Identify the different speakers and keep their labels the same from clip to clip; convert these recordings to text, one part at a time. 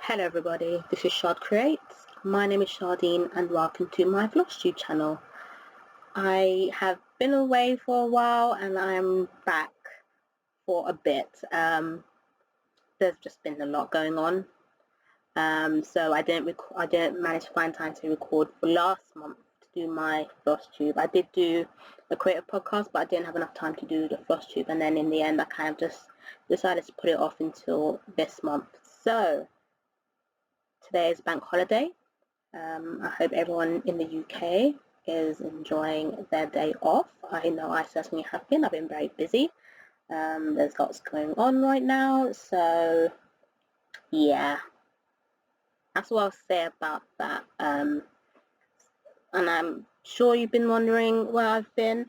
Speaker 1: Hello everybody, this is Shard Creates. My name is Shardine and welcome to my Flosstube channel. I have been away for a while and I'm back for a bit. There's just been a lot going on, so I didn't manage to find time to record for last month to do my Flosstube. I did do a creative podcast, but I didn't have enough time to do the Flosstube, and then in the end I kind of just decided to put it off until this month. So today is bank holiday. I hope everyone in the UK is enjoying their day off. I know I certainly have been. I've been very busy. There's lots going on right now, so yeah, that's what I'll say about that. And I'm sure you've been wondering where I've been.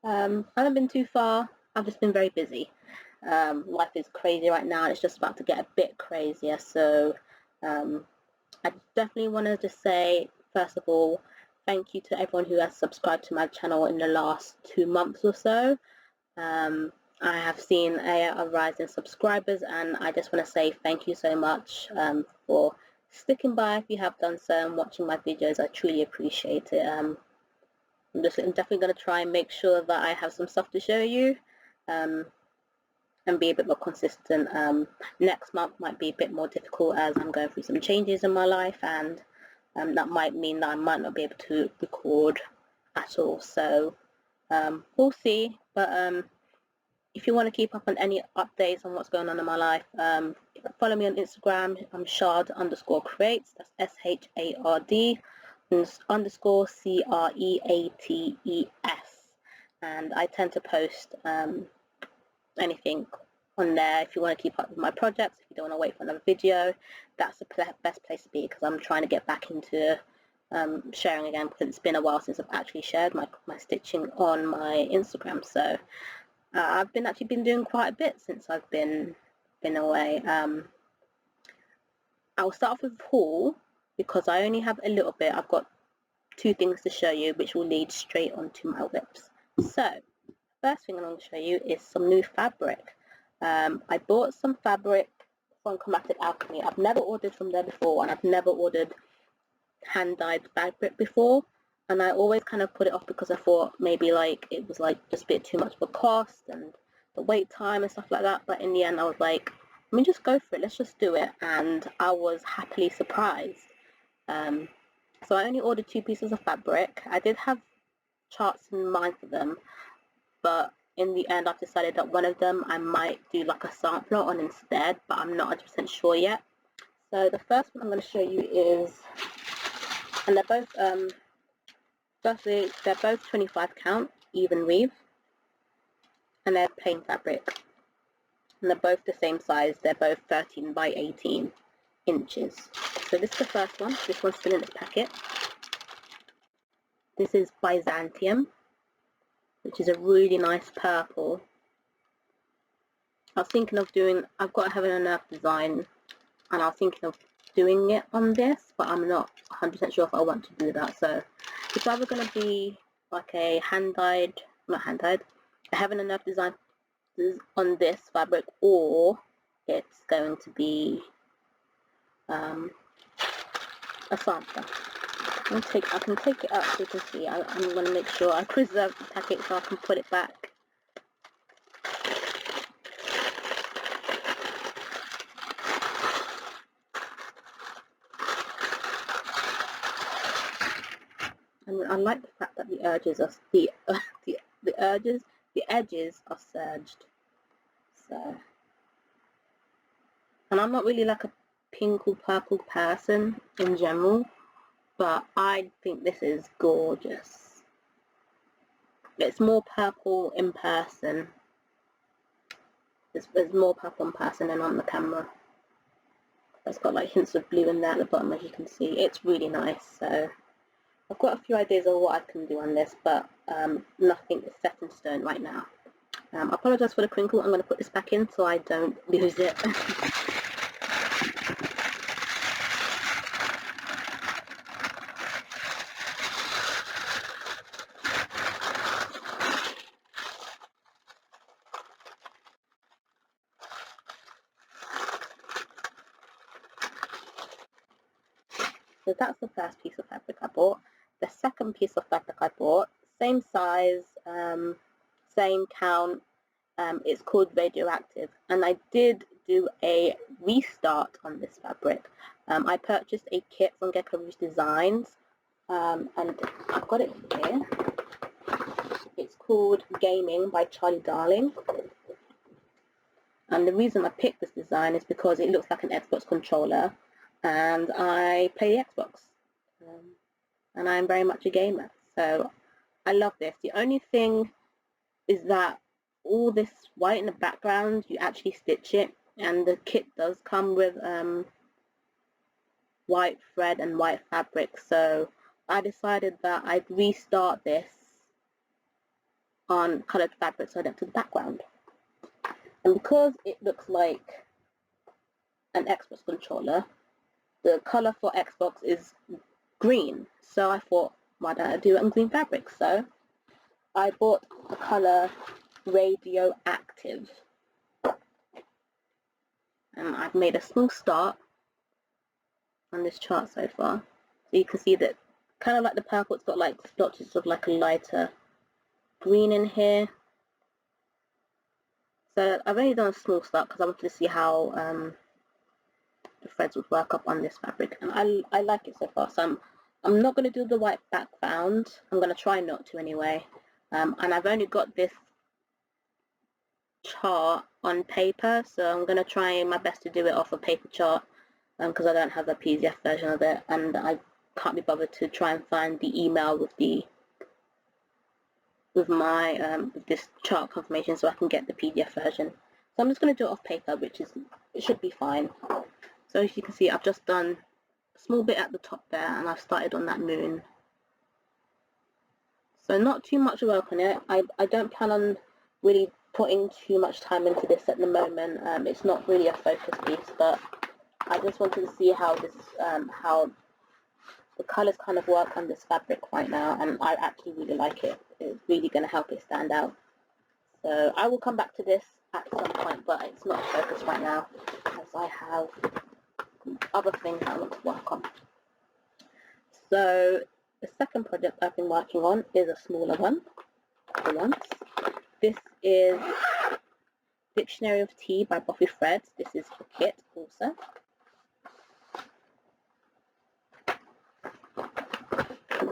Speaker 1: I haven't been too far. I've just been very busy. Life is crazy right now, and it's just about to get a bit crazier, so I definitely want to just say, first of all, thank you to everyone who has subscribed to my channel in the last 2 months or so. I have seen a rise in subscribers, and I just want to say thank you so much for sticking by if you have done so and watching my videos. I truly appreciate it. I'm definitely going to try and make sure that I have some stuff to show you. And be a bit more consistent. Next month might be a bit more difficult as I'm going through some changes in my life, and that might mean that I might not be able to record at all, so we'll see. But if you want to keep up on any updates on what's going on in my life, follow me on Instagram. I'm Shard_Creates, that's SHARD _CREATES, and I tend to post anything on there. If you want to keep up with my projects, if you don't want to wait for another video, that's the best place to be, because I'm trying to get back into sharing again, because it's been a while since I've actually shared my stitching on my Instagram. So I've actually been doing quite a bit since I've been away. I'll start off with a haul because I only have a little bit. I've got 2 things to show you which will lead straight onto my whips. So first thing I'm going to show you is some new fabric. I bought some fabric from Chromatic Alchemy. I've never ordered from there before, and I've never ordered hand-dyed fabric before, and I always kind of put it off because I thought maybe like it was like just a bit too much for cost and the wait time and stuff like that. But in the end I was like, let me just go for it, let's just do it, and I was happily surprised. So I only ordered 2 pieces of fabric. I did have charts in mind for them, but in the end I've decided that one of them I might do like a sampler on instead, but I'm not 100% sure yet. So the first one I'm going to show you is, and they're both they're both 25 count even weave, and they're plain fabric, and they're both the same size. They're both 13 by 18 inches. So this is the first one. This one's still in its packet. This is Byzantium, which is a really nice purple. I was thinking of doing, I've got a Heaven and Earth design, and I was thinking of doing it on this, but I'm not 100% sure if I want to do that. So it's either going to be like a a Heaven and Earth design on this fabric, or it's going to be a sampler. I can take it up so you can see. I'm going to make sure I preserve the packet so I can put it back. And I like the fact that the edges are the edges are serged. So, and I'm not really like a pink or purple person in general, but I think this is gorgeous. It's more purple in person. There's more purple in person than on the camera. It's got like hints of blue in there at the bottom, as you can see. It's really nice. So I've got a few ideas of what I can do on this, but nothing is set in stone right now. I apologise for the crinkle. I'm going to put this back in so I don't lose it. So that's the first piece of fabric I bought. The second piece of fabric I bought, same size, same count, it's called Radioactive, and I did do a restart on this fabric. I purchased a kit from Gecko Rouge Designs, and I've got it here. It's called Gaming by Charlie Darling. And the reason I picked this design is because it looks like an Xbox controller, and I play the Xbox, and I'm very much a gamer, so I love this. The only thing is that all this white in the background, you actually stitch it, and the kit does come with white thread and white fabric, so I decided that I'd restart this on coloured fabric so I don't do the background. And because it looks like an Xbox controller, the colour for Xbox is green, so I thought, why don't I do it on green fabric? So I bought the colour Radioactive, and I've made a small start on this chart so far. So you can see that kind of like the purple, it's got like splotches of like a lighter green in here. So I've only done a small start because I wanted to see how the threads would work up on this fabric, and I like it so far. So I'm not going to do the white background. I'm going to try not to anyway. And I've only got this chart on paper, so I'm going to try my best to do it off a paper chart because I don't have a PDF version of it, and I can't be bothered to try and find the email with with this chart confirmation so I can get the PDF version. So I'm just going to do it off paper, it should be fine. So as you can see, I've just done a small bit at the top there, and I've started on that moon. So not too much work on it. I don't plan on really putting too much time into this at the moment. It's not really a focus piece, but I just wanted to see how this how the colours kind of work on this fabric right now, and I actually really like it. It's really going to help it stand out. So I will come back to this at some point, but it's not a focus right now as I have other things I want to work on. So the second project I've been working on is a smaller one for once. This is Dictionary of Tea by Buffy Threads. This is the kit also.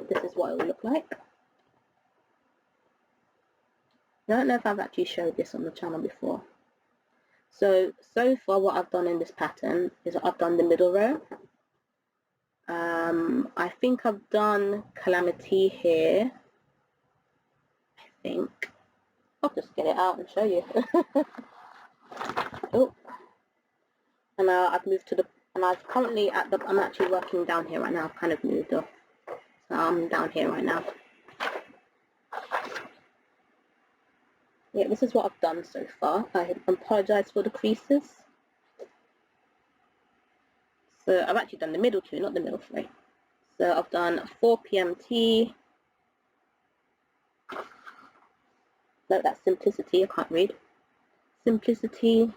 Speaker 1: This is what it will look like. I don't know if I've actually showed this on the channel before. So far what I've done in this pattern is I've done the middle row. I think I've done Calamity here. I think. I'll just get it out and show you. Oh. And now I've moved to and I've currently I'm actually working down here right now. I've kind of moved off. So I'm down here right now. Yeah, this is what I've done so far. I apologise for the creases. So I've actually done the middle two, not the middle three. So I've done 4 p.m. tea. No, that's Simplicity, I can't read. Simplicity, which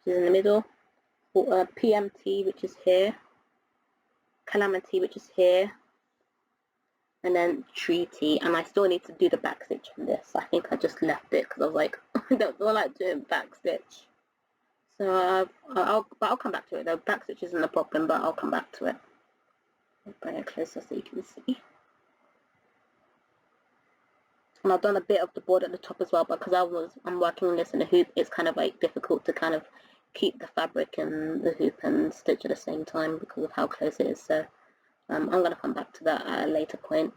Speaker 1: is in the middle. PMT, which is here. Calamity, which is here. And then Treaty, and I still need to do the back stitch on this. I think I just left it because I was like, I don't like doing back stitch. So I'll come back to it. The back stitch isn't a problem, but I'll come back to it. I'll bring it closer so you can see. And I've done a bit of the board at the top as well, but because I'm working on this in a hoop, it's kind of like difficult to kind of keep the fabric and the hoop and stitch at the same time because of how close it is. So I'm going to come back to that at a later point.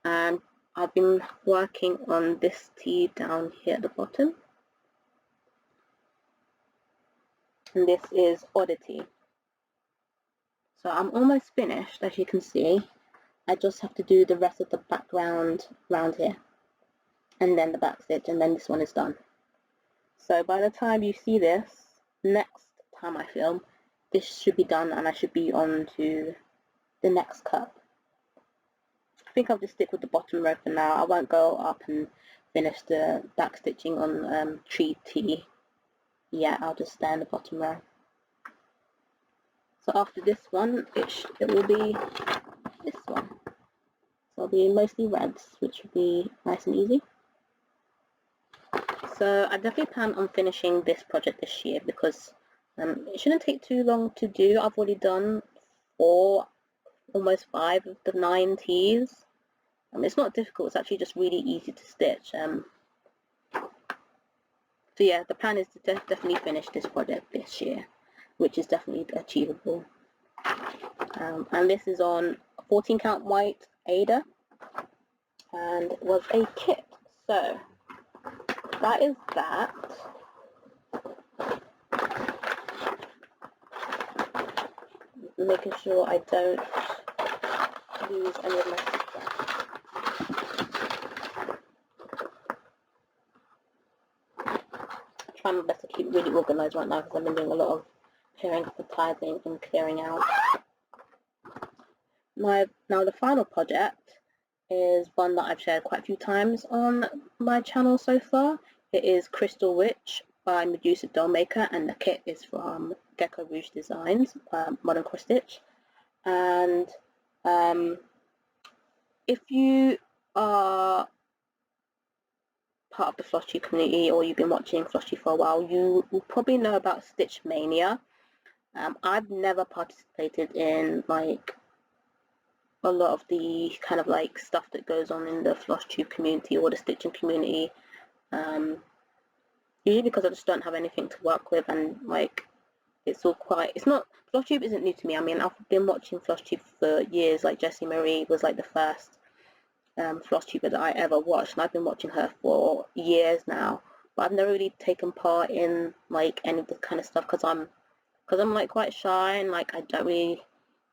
Speaker 1: And I've been working on this tee down here at the bottom. And this is Oddity. So I'm almost finished, as you can see. I just have to do the rest of the background around here. And then the back stitch, and then this one is done. So by the time you see this, next time I film, this should be done and I should be on to the next cut. I think I'll just stick with the bottom row for now. I won't go up and finish the back stitching on Tree T. Yeah, I'll just stay in the bottom row. So after this one, it will be this one. So it'll be mostly reds, which will be nice and easy. So I definitely plan on finishing this project this year because it shouldn't take too long to do. I've already done 4, almost 5 of the 9 tees. It's not difficult, it's actually just really easy to stitch. So yeah, the plan is to definitely finish this project this year, which is definitely achievable. And this is on 14 count white Ada, and it was a kit. So that is that. Making sure I don't lose any of my stuff. Trying my best to keep really organised right now because I've been doing a lot of clearing up and tidying and clearing out. Now the final project is one that I've shared quite a few times on my channel so far. It is Crystal Witch by Medusa Dollmaker, and the kit is from Gecko Rouge Designs, Modern Cross Stitch. And if you are part of the Flosstube community or you've been watching Flosstube for a while, you will probably know about Stitch Mania. I've never participated in like a lot of the kind of like stuff that goes on in the Flosstube community or the stitching community, usually because I just don't have anything to work with, and like Flosstube isn't new to me. I mean, I've been watching Flosstube for years. Like Jessie Marie was like the first Flosstuber that I ever watched, and I've been watching her for years now, but I've never really taken part in like any of this kind of stuff because I'm like quite shy, and like I don't really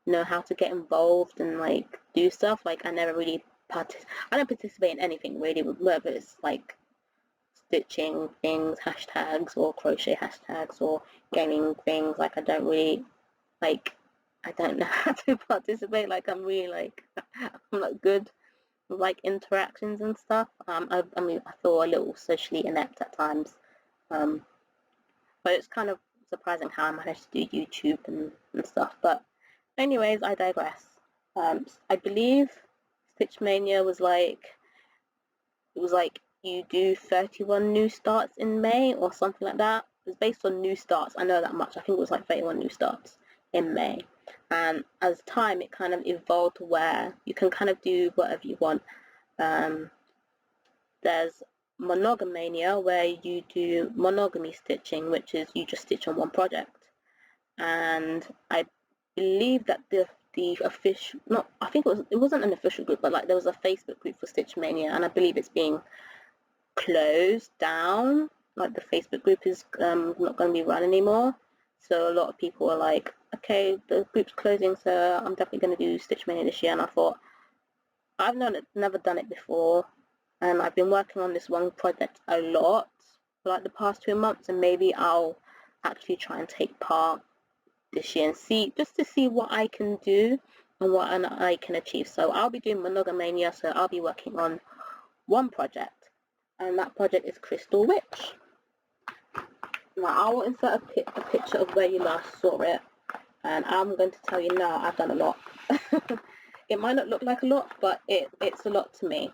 Speaker 1: know how to get involved and like do stuff. Like I never really I don't participate in anything really, whether it's like stitching things, hashtags, or crochet hashtags, or gaming things. Like I don't really like, I don't know how to participate. Like I'm really like I'm not good with like interactions and stuff. I mean I feel a little socially inept at times, but it's kind of surprising how I managed to do YouTube and stuff. But anyways, I digress. I believe Stitch Mania was like, it was like you do 31 new starts in May or something like that. It was based on new starts. I know that much. I think it was like 31 new starts in May. And as time, it kind of evolved to where you can kind of do whatever you want. There's Monogamania, where you do monogamy stitching, which is you just stitch on one project. And I believe that the official, not, I think it wasn't an official group, but like there was a Facebook group for Stitch Mania, and I believe it's being closed down. Like the Facebook group is not going to be run anymore. So a lot of people are like, okay, the group's closing, so I'm definitely going to do Stitch Mania this year. And I thought, I've never done it before, and I've been working on this one project a lot for like the past 2 months, and maybe I'll actually try and take part this year and see what I can do and what I can achieve. So I'll be doing Monogamania, so I'll be working on one project, and that project is Crystal Witch. Now I will insert a picture of where you last saw it, and I'm going to tell you now I've done a lot. It might not look like a lot, but it's a lot to me.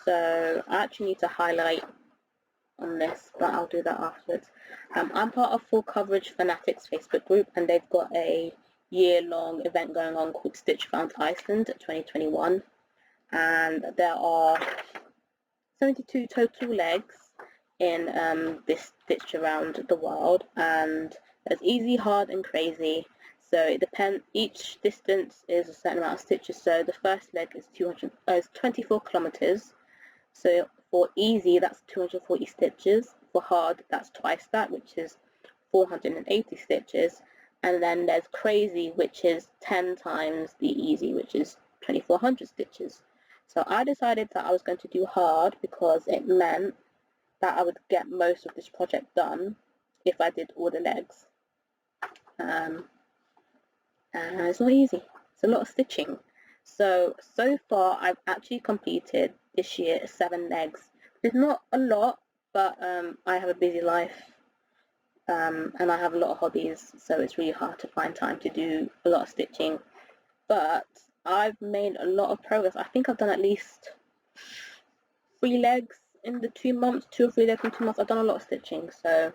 Speaker 1: So I actually need to highlight on this, but I'll do that afterwards. I'm part of Full Coverage Fanatics Facebook group, and they've got a year-long event going on called Stitch Found Iceland 2021, and there are 72 total legs in this stitch around the world, and there's easy, hard, and crazy. So it depends. Each distance is a certain amount of stitches. So the first leg is 24 kilometers. So for easy, that's 240 stitches. For hard, that's twice that, which is 480 stitches. And then there's crazy, which is 10 times the easy, which is 2400 stitches. So I decided that I was going to do hard because it meant that I would get most of this project done if I did all the legs. And it's not easy. It's a lot of stitching. So far I've actually completed this year 7 legs. It's not a lot, but I have a busy life, and I have a lot of hobbies, so it's really hard to find time to do a lot of stitching. But I've made a lot of progress. I think I've done at least 3 legs in the 2 months, 2 or 3 legs in 2 months. I've done a lot of stitching, so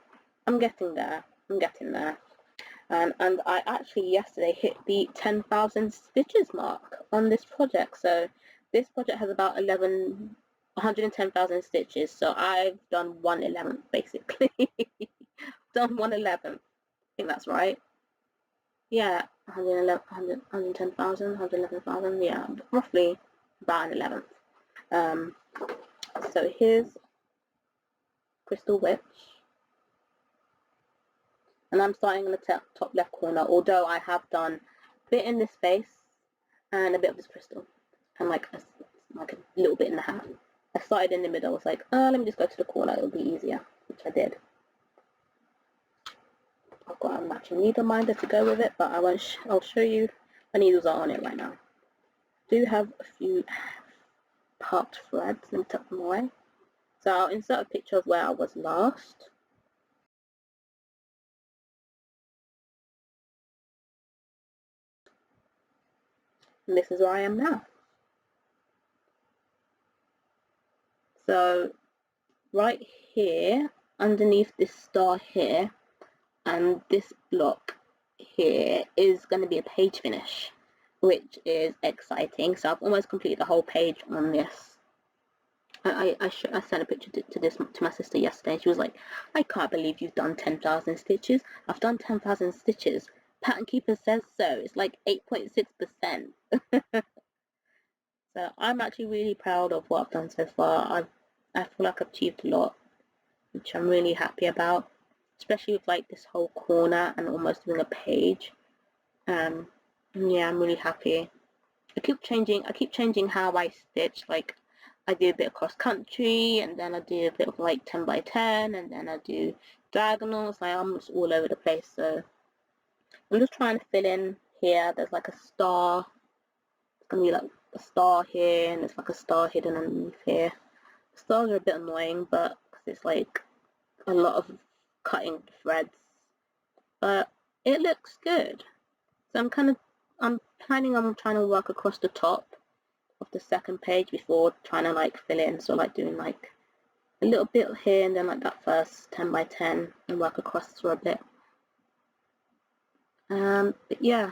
Speaker 1: I'm getting there. I'm getting there. And I actually yesterday hit the 10,000 stitches mark on this project. So this project has about 110,000 stitches. So I've done 1/11 basically. Done 1/11. I think that's right. Yeah, 111, 110,000, 111,000. Yeah, roughly about an 11th. So here's Crystal Witch. And I'm starting in the top left corner, although I have done a bit in this face and a bit of this crystal and like a little bit in the hat. I started in the middle. I was like, oh, let me just go to the corner, it'll be easier, which I did. I've got a matching needle minder to go with it, but I'll show you the needles are on it right now. I do have a few parked threads. Let me tuck them away. So I'll insert a picture of where I was last. And this is where I am now. So right here, underneath this star here, and this block here is going to be a page finish, which is exciting. So I've almost completed the whole page on this. I sent a picture to my sister yesterday. She was like, I can't believe you've done 10,000 stitches. I've done 10,000 stitches. Pattern Keeper says so. It's like 8.6%. So I'm actually really proud of what I've done so far. I feel like I've achieved a lot, which I'm really happy about, especially with like this whole corner and almost doing a page. Yeah, I'm really happy. I keep changing how I stitch. Like I do a bit of cross country, and then I do a bit of like 10 by 10, and then I do diagonals. Like I'm just all over the place. So I'm just trying to fill in here. There's like a star. It's gonna be like a star here, and it's like a star hidden underneath here. The stars are a bit annoying, but it's like a lot of cutting threads. But it looks good. So I'm planning on trying to work across the top of the second page before trying to like fill in, so like doing like a little bit here and then like that first 10 by 10 and work across for a bit. But yeah,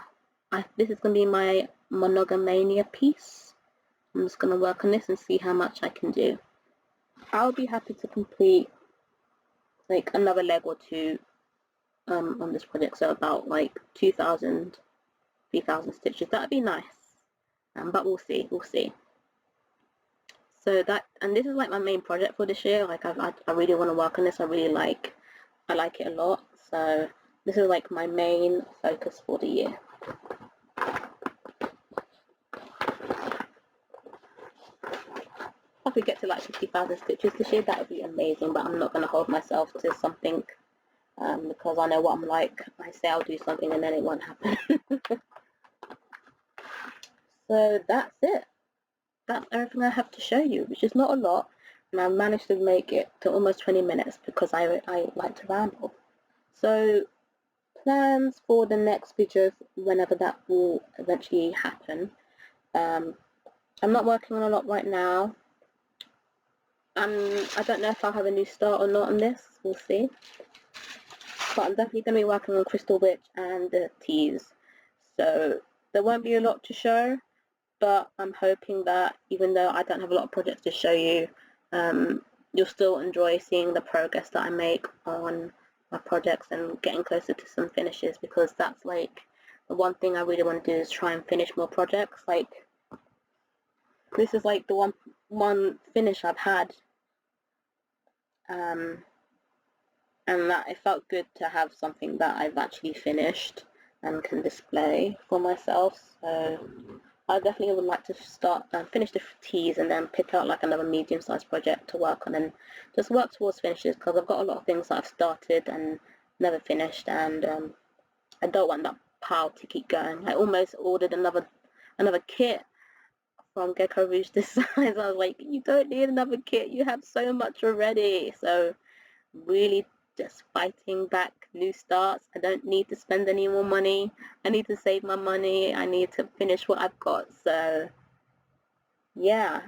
Speaker 1: this is going to be my Mania piece. I'm just going to work on this and see how much I can do. I'll be happy to complete like another leg or two on this project, so about like 2,000, 3,000 stitches. That'd be nice. But we'll see. So and this is like my main project for this year. Like I really want to work on this. I like it a lot. So this is like my main focus for the year. If I could get to like 50,000 stitches this year, that would be amazing. But I'm not going to hold myself to something because I know what I'm like. I say I'll do something and then it won't happen. So that's it. That's everything I have to show you, which is not a lot, and I've managed to make it to almost 20 minutes because I like to ramble. So plans for the next videos, whenever that will eventually happen. I'm not working on a lot right now. I don't know if I'll have a new start or not on this, we'll see. But I'm definitely going to be working on Crystal Witch and the teas. So there won't be a lot to show, but I'm hoping that even though I don't have a lot of projects to show you, you'll still enjoy seeing the progress that I make on my projects and getting closer to some finishes, because that's like the one thing I really want to do is try and finish more projects. Like this is like the one finish I've had, and that it felt good to have something that I've actually finished and can display for myself. So I definitely would like to start finish the teas and then pick out like another medium-sized project to work on and just work towards finishes, because I've got a lot of things that I've started and never finished, and I don't want that pile to keep going. I almost ordered another kit from Gecko Rouge this size. I was like, you don't need another kit, you have so much already. So really just fighting back new starts. I don't need to spend any more money. I need to save my money. I need to finish what I've got. So yeah.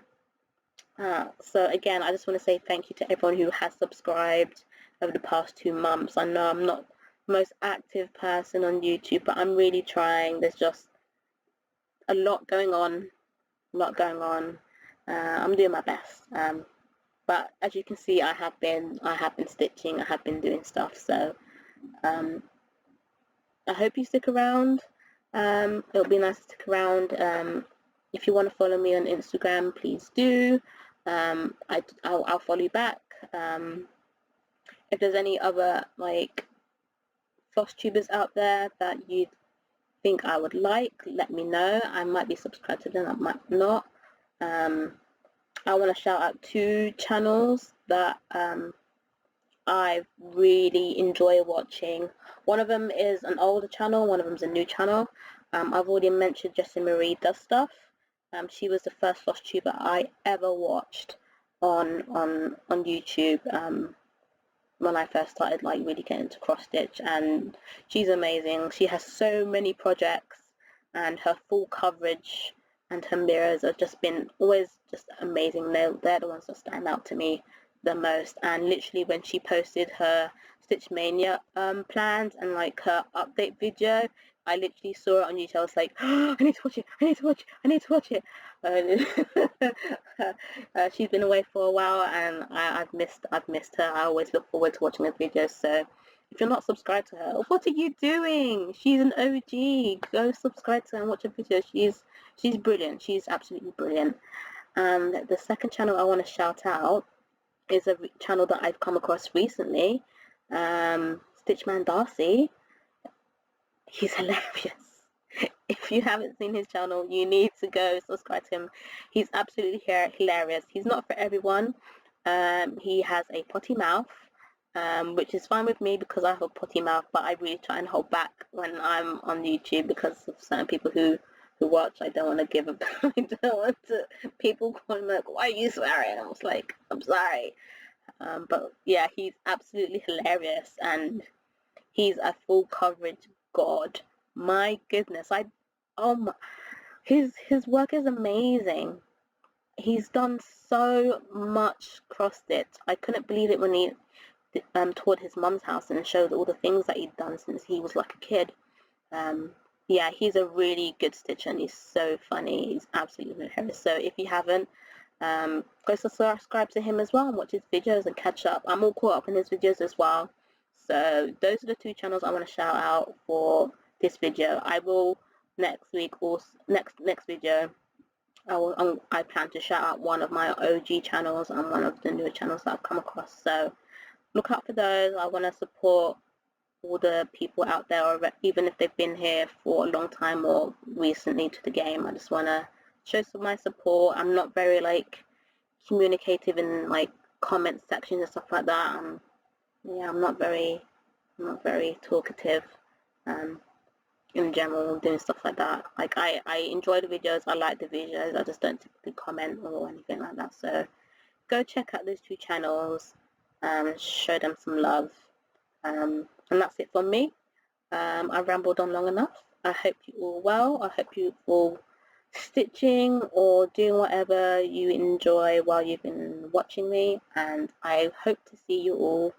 Speaker 1: So again, I just want to say thank you to everyone who has subscribed over the past 2 months. I know I'm not the most active person on YouTube, but I'm really trying. There's just a lot going on. I'm doing my best. But as you can see, I have been stitching. I have been doing stuff. So I hope you stick around. It'll be nice to stick around. If you want to follow me on Instagram, please do. I'll follow you back. If there's any other like Flosstubers out there that you think I would like, let me know. I might be subscribed to them, I might not. I want to shout out 2 channels that I really enjoy watching. One of them is an older channel, one of them is a new channel. I've already mentioned Jessie Marie Does Stuff. She was the first Flosstuber I ever watched on YouTube when I first started like really getting into cross stitch, and she's amazing. She has so many projects, and her full coverage and her mirrors have just been always just amazing. They're the ones that stand out to me the most. And literally when she posted her Stitch Mania plans and like her update video, I literally saw it on YouTube. I was like, oh, I need to watch it, I need to watch it, I need to watch it. She's been away for a while, and I've missed her. I always look forward to watching her videos. So if you're not subscribed to her, what are you doing? She's an OG. Go subscribe to her and watch her videos. She's brilliant. She's absolutely brilliant. And the second channel I want to shout out is a channel that I've come across recently. Stitchman Darcy. He's hilarious. If you haven't seen his channel, you need to go subscribe to him. He's absolutely hilarious. He's not for everyone. He has a potty mouth, which is fine with me because I have a potty mouth, but I really try and hold back when I'm on YouTube because of certain people who watch. I don't want to give a I don't want to people calling like, why are you swearing? I was like, I'm sorry. But yeah, he's absolutely hilarious, and he's a full coverage god. My goodness, his work is amazing. He's done so much cross stitch. I couldn't believe it when he toured his mum's house and showed all the things that he'd done since he was like a kid. Yeah, he's a really good stitcher, and he's so funny. He's absolutely hilarious. So if you haven't, go subscribe to him as well and watch his videos and catch up. I'm all caught up in his videos as well. So those are the 2 channels I want to shout out for this video. I will next week or next video. I plan to shout out one of my OG channels and one of the newer channels that I've come across. So look out for those. I want to support all the people out there, or even if they've been here for a long time or recently to the game. I just want to show some of my support. I'm not very like communicative in like comment sections and stuff like that. Yeah, I'm not very talkative in general, doing stuff like that. Like I enjoy the videos, I like the videos, I just don't typically comment or anything like that. So go check out those 2 channels, show them some love. And that's it from me. I've rambled on long enough. I hope you all well. I hope you all stitching or doing whatever you enjoy while you've been watching me, and I hope to see you all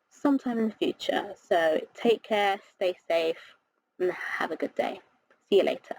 Speaker 1: sometime in the future. So take care, stay safe, and have a good day. See you later.